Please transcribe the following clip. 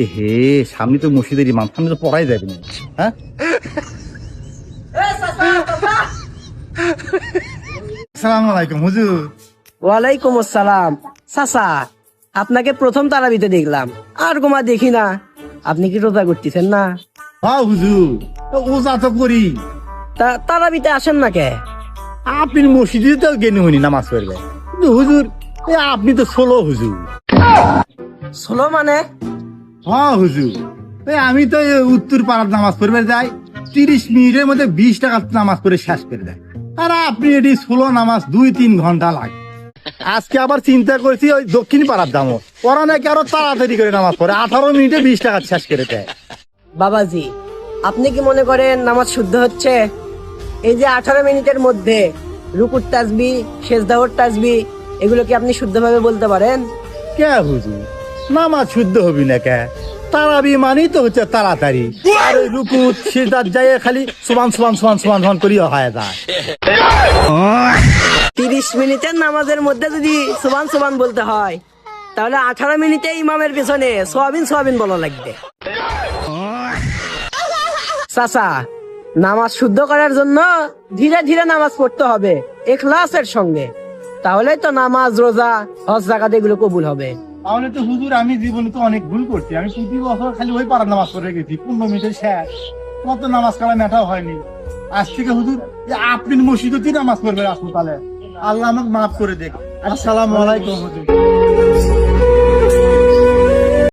এ হে, সামনে তো মসজিদের ইমাম, সামনে তো পড়াই যাবে না। হ্যাঁ, আসসালামু আলাইকুম হুজুর। ওয়ালাইকুম আসসালাম। চাচা, আপনাকে প্রথম তারাবিতে দেখলাম, আর গোমা দেখি না। আপনি কি রোজা করতেছেন না? হ্যাঁ হুজুর, ওজা তো করি। তারাবিতে আসেন না কে? আপনি মসজিদে তো গেনি হইনি নামাজ পড়বে, কিন্তু হুজুর আপনি তো ষোলো হুজুর। ষোলো মানে? হ্যাঁ হুজুর, আমি তো উত্তর পাড়ার নামাজ পড়বে যাই, 30 মিনিটের মধ্যে 20 টাকা নামাজ পড়ে শেষ করে দেয়। আর আপনি এটি 16 নামাজ 2-3 ঘন্টা লাগে। আজকে আবার চিন্তা করছি ওই দক্ষিণ পাড়ার দামও ওরা নাকি আরো তাড়াতাড়ি করে নামাজ পড়ে, 18 মিনিটে 20 টাকা শেষ করে দেয়। বাবাজি, আপনি কি মনে করেন নামাজ শুদ্ধ হচ্ছে? এই যে 18 মিনিটের মধ্যে রুকুর তাসবি, সেজদাহর তাসবি, এগুলো কি আপনি শুদ্ধভাবে বলতে পারেন? কে হুজুর, নামাজ শুদ্ধ হবি না কে? তারাবি মানেই তো হচ্ছে তাড়াতাড়ি, আর ওই রুকুত সিজদাত যায় খালি সুবহান সুবহান সুবহান সুবহান সুবহান করিয়া হয়ে যায়। 30 মিনিটের নামাজের মধ্যে যদি সুবহান সুবহান বলতে হয়, তাহলে 18 মিনিটে ইমামের পেছনে সোয়াবিন সোয়াবিন বলা লাগবে। চাচা, নামাজ শুদ্ধ করার জন্য ধীরে ধীরে নামাজ পড়তে হবে, ইখলাসের সঙ্গে। তাহলেই তো নামাজ, রোজা, হজ, যাকাত এগুলো কবুল হবে। তাহলে তো হুজুর আমি জীবনে তো অনেক ভুল করছি। আমি প্রতি বছর খালি ওই পাড়ার নামাজ পড়ে গেছি, 15 মিনিটের শেষ, কত নামাজ কালা মেটাও হয়নি। আজ থেকে হুজুর আপনি মসজিদে নামাজ পড়বেন আসুন, তাহলে আল্লাহ আমাকে মাফ করে দেখ। আসসালামু আলাইকুম হুজুর।